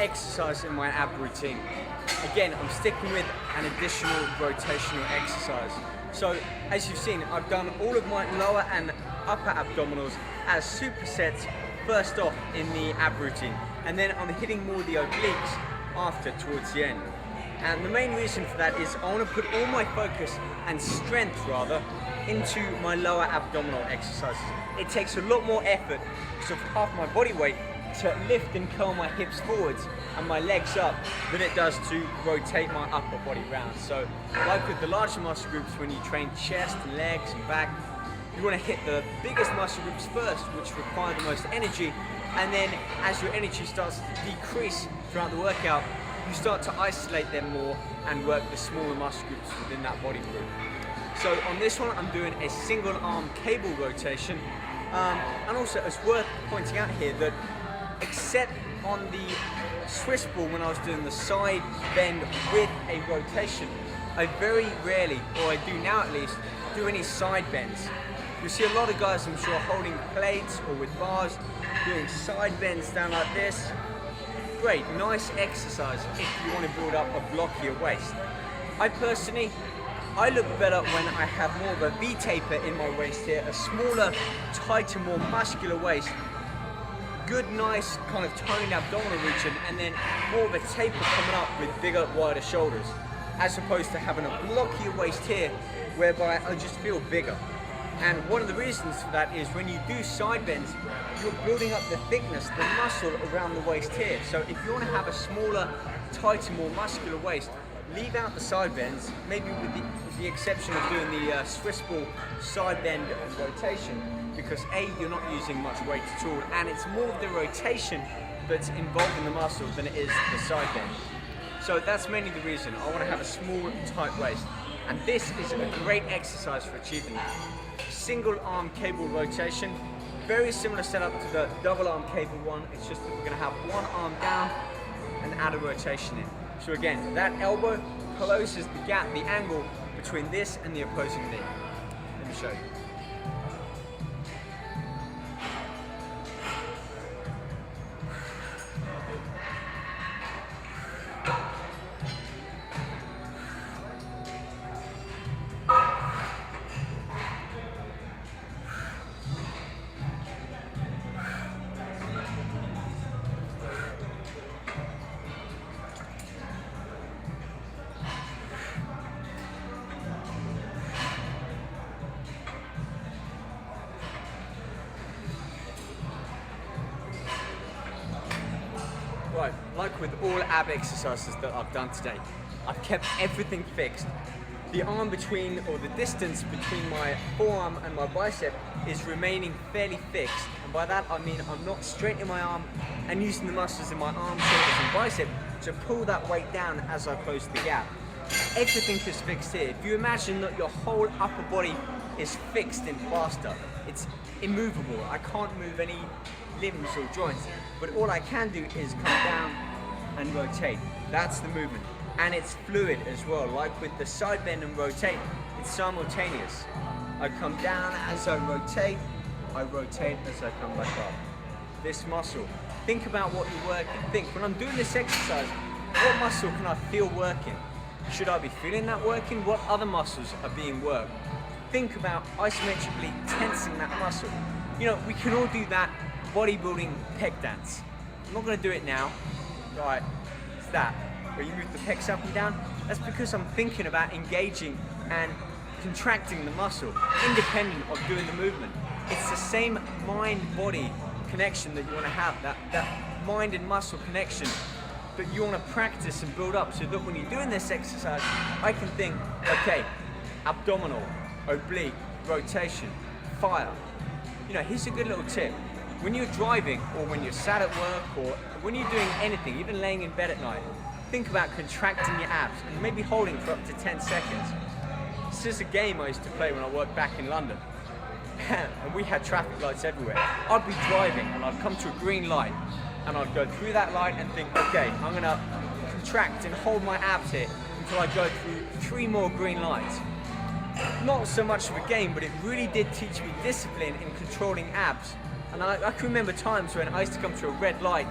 exercise in my ab routine. Again, I'm sticking with an additional rotational exercise. So as you've seen, I've done all of my lower and upper abdominals as supersets first off in the ab routine, and then I'm hitting more the obliques after, towards the end. And the main reason for that is I want to put all my focus and strength rather into my lower abdominal exercises. It takes a lot more effort because of half my body weight to lift and curl my hips forwards and my legs up than it does to rotate my upper body round. So like with the larger muscle groups, when you train chest, legs and back, you want to hit the biggest muscle groups first, which require the most energy, and then as your energy starts to decrease throughout the workout, you start to isolate them more and work the smaller muscle groups within that body group. So on this one, I'm doing a single arm cable rotation, and also it's worth pointing out here that except on the Swiss ball when I was doing the side bend with a rotation, I very rarely, or I do now at least, do any side bends. You see a lot of guys, I'm sure, holding plates or with bars, doing side bends down like this. Great, nice exercise if you want to build up a blockier waist. I personally, I look better when I have more of a V-taper in my waist here, a smaller, tighter, more muscular waist, good, nice kind of toned abdominal region, and then more of a taper coming up with bigger, wider shoulders, as opposed to having a blockier waist here, whereby I just feel bigger. And one of the reasons for that is when you do side bends, you're building up the thickness, the muscle around the waist here. So if you want to have a smaller, tighter, more muscular waist, leave out the side bends, maybe with the exception of doing the Swiss ball side bend and rotation, because A, you're not using much weight at all, and it's more of the rotation that's involved in the muscle than it is the side bend. So that's mainly the reason. I want to have a small, tight waist. And this is a great exercise for achieving that. Single arm cable rotation, very similar setup to the double arm cable one. It's just that we're going to have one arm down and add a rotation in. So again, that elbow closes the gap, the angle between this and the opposing knee. Let me show you. Right, like with all ab exercises that I've done today, I've kept everything fixed. The arm between, or the distance between my forearm and my bicep is remaining fairly fixed. And by that I mean I'm not straightening my arm and using the muscles in my arm, shoulders and bicep to pull that weight down as I close the gap. Everything is fixed here. If you imagine that your whole upper body is fixed in plaster, it's immovable. I can't move any limbs or joints, but all I can do is come down and rotate. That's the movement, and it's fluid as well. Like with the side bend and rotate, it's simultaneous. I come down as I rotate as I come back up. This muscle, think about what you're working. Think, when I'm doing this exercise, what muscle can I feel working? Should I be feeling that working? What other muscles are being worked? Think about isometrically tensing that muscle. You know, we can all do that bodybuilding pec dance. I'm not going to do it now. Right, it's that, where you move the pecs up and down. That's because I'm thinking about engaging and contracting the muscle, independent of doing the movement. It's the same mind-body connection that you want to have, that mind and muscle connection that you want to practice and build up, so that when you're doing this exercise, I can think, okay, abdominal, oblique, rotation, fire. You know, here's a good little tip. When you're driving, or when you're sat at work, or when you're doing anything, even laying in bed at night, think about contracting your abs and maybe holding for up to 10 seconds. This is a game I used to play when I worked back in London. And we had traffic lights everywhere. I'd be driving and I'd come to a green light and I'd go through that light and think, okay, I'm gonna contract and hold my abs here until I go through 3 more green lights. Not so much of a game, but it really did teach me discipline in controlling abs. And I can remember times when I used to come to a red light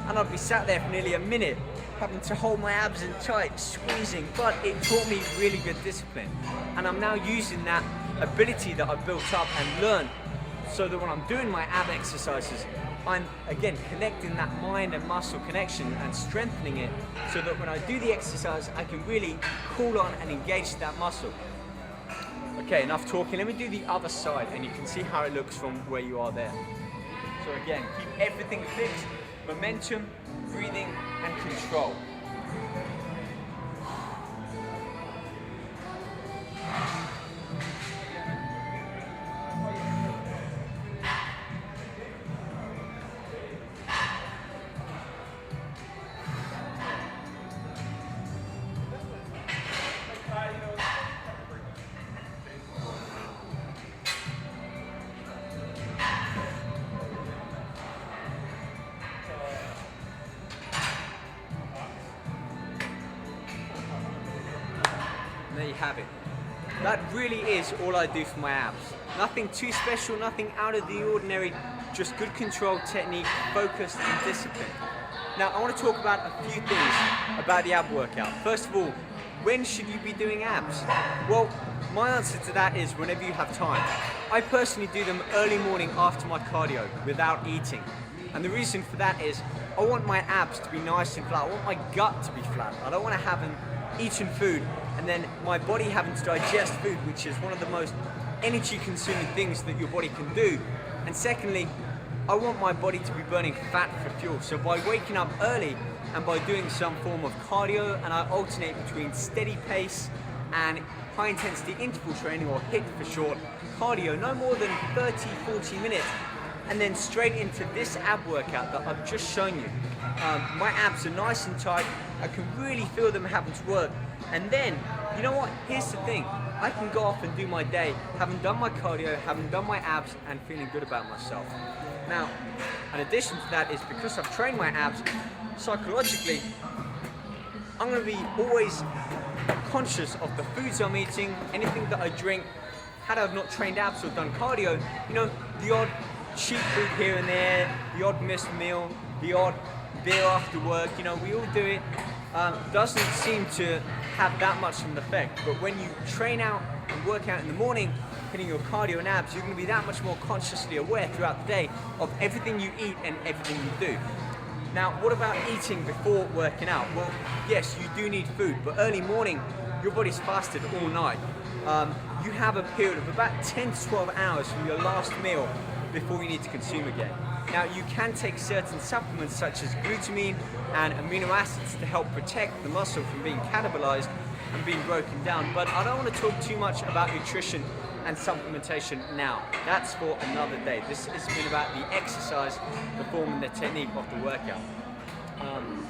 and I'd be sat there for nearly a minute having to hold my abs in tight, squeezing, but it taught me really good discipline. And I'm now using that ability that I've built up and learned so that when I'm doing my ab exercises, I'm again connecting that mind and muscle connection and strengthening it so that when I do the exercise, I can really call on and engage that muscle. Okay, enough talking. Let me do the other side and you can see how it looks from where you are there. So again, keep everything fixed, momentum, breathing, and control. And there you have it. That really is all I do for my abs. Nothing too special, nothing out of the ordinary, just good control, technique, focus and discipline. Now I want to talk about a few things about the ab workout. First of all, when should you be doing abs? Well, my answer to that is whenever you have time. I personally do them early morning after my cardio without eating. And the reason for that is I want my abs to be nice and flat. I want my gut to be flat. I don't want to have eaten food and then my body having to digest food, which is one of the most energy consuming things that your body can do. And secondly, I want my body to be burning fat for fuel. So by waking up early and by doing some form of cardio, and I alternate between steady pace and high intensity interval training, or HIIT for short, cardio, no more than 30-40 minutes, and then straight into this ab workout that I've just shown you. My abs are nice and tight, I can really feel them having to work, and then, you know what, here's the thing, I can go off and do my day, having done my cardio, having done my abs, and feeling good about myself. Now, in addition to that is because I've trained my abs, psychologically, I'm going to be always conscious of the foods I'm eating, anything that I drink. Had I not trained abs or done cardio, you know, the odd cheap food here and there, the odd missed meal, the odd beer after work, you know, we all do it. Doesn't seem to have that much of an effect, but when you train out and work out in the morning, hitting your cardio and abs, you're going to be that much more consciously aware throughout the day of everything you eat and everything you do. Now, what about eating before working out? Well, yes, you do need food, but early morning, your body's fasted all night. You have a period of about 10 to 12 hours from your last meal before you need to consume again. Now, you can take certain supplements such as glutamine and amino acids to help protect the muscle from being catabolized and being broken down, but I don't want to talk too much about nutrition and supplementation now. That's for another day. This has been about the exercise, the form and the technique of the workout.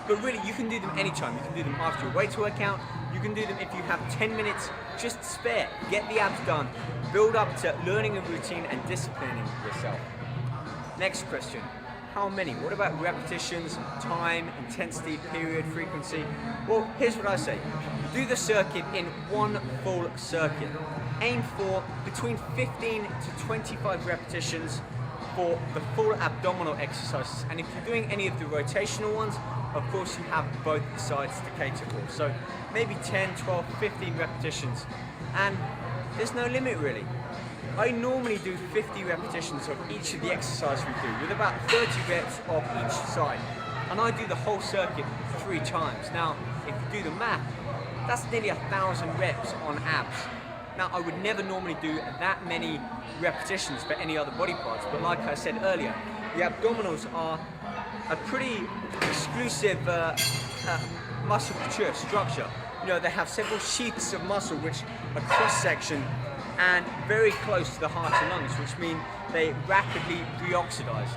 But really, you can do them anytime. You can do them after your weight workout. You can do them if you have 10 minutes just spare. Get the abs done. Build up to learning a routine and disciplining yourself. Next question. How many? What about repetitions, time, intensity, period, frequency? Well, here's what I say. Do the circuit in one full circuit. Aim for between 15 to 25 repetitions for the full abdominal exercises. And if you're doing any of the rotational ones, of course you have both sides to cater for. So maybe 10, 12, 15 repetitions. And there's no limit really. I normally do 50 repetitions of each of the exercises we do, with about 30 reps of each side. And I do the whole circuit 3 times. Now, if you do the math, that's nearly 1,000 reps on abs. Now, I would never normally do that many repetitions for any other body parts, but like I said earlier, the abdominals are a pretty exclusive musculature structure. You know, they have several sheaths of muscle which are cross-section and very close to the heart and lungs, which mean they rapidly reoxidize.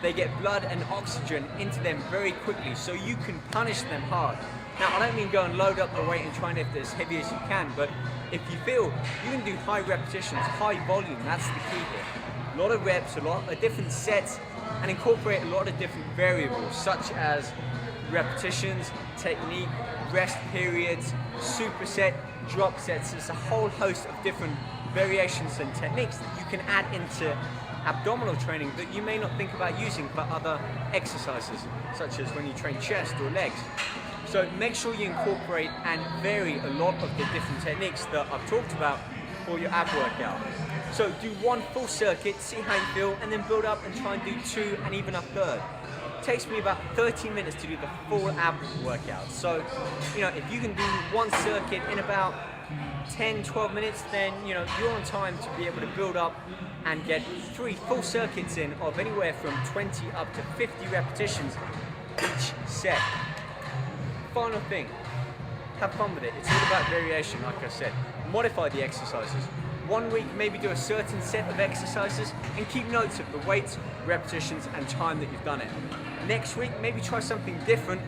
They get blood and oxygen into them very quickly, so you can punish them hard. Now, I don't mean go and load up the weight and try and lift it as heavy as you can, but if you feel, you can do high repetitions, high volume, that's the key here. A lot of reps, a lot of different sets, and incorporate a lot of different variables, such as repetitions, technique, rest periods, superset, drop sets. There's a whole host of different variations and techniques that you can add into abdominal training that you may not think about using for other exercises, such as when you train chest or legs. So make sure you incorporate and vary a lot of the different techniques that I've talked about for your ab workout. So do one full circuit, see how you feel, and then build up and try and do 2 and even a third. It takes me about 30 minutes to do the full ab workout. So, if you can do one circuit in about 10-12 minutes, then you're on time to be able to build up and get 3 full circuits in of anywhere from 20 up to 50 repetitions each set. Final thing, have fun with it. It's all about variation, like I said. Modify the exercises. One week, maybe do a certain set of exercises and keep notes of the weights, repetitions, and time that you've done it. Next week, maybe try something different,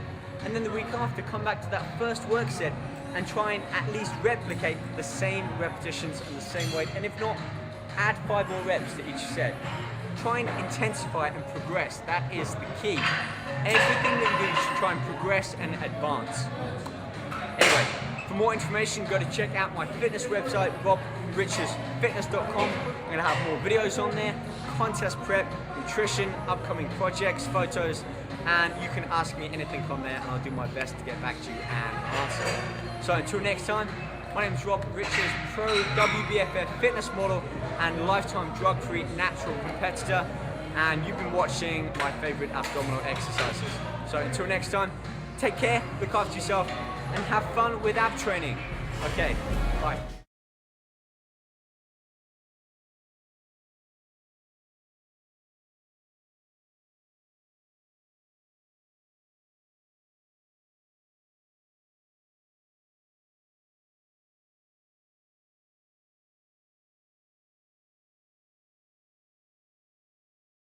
and then the week after, come back to that first work set and try and at least replicate the same repetitions and the same weight, and if not, add 5 more reps to each set. Try and intensify and progress. That is the key. Everything that you do, you should try and progress and advance. Anyway, for more information, go to check out my fitness website, robrichersfitness.com. I'm going to have more videos on there, contest prep, nutrition, upcoming projects, photos, and you can ask me anything on there and I'll do my best to get back to you and answer. So until next time, my name is Rob Richards, pro WBFF fitness model and lifetime drug-free natural competitor, and you've been watching my favorite abdominal exercises. So until next time, take care, look after yourself, and have fun with ab training. Okay, bye.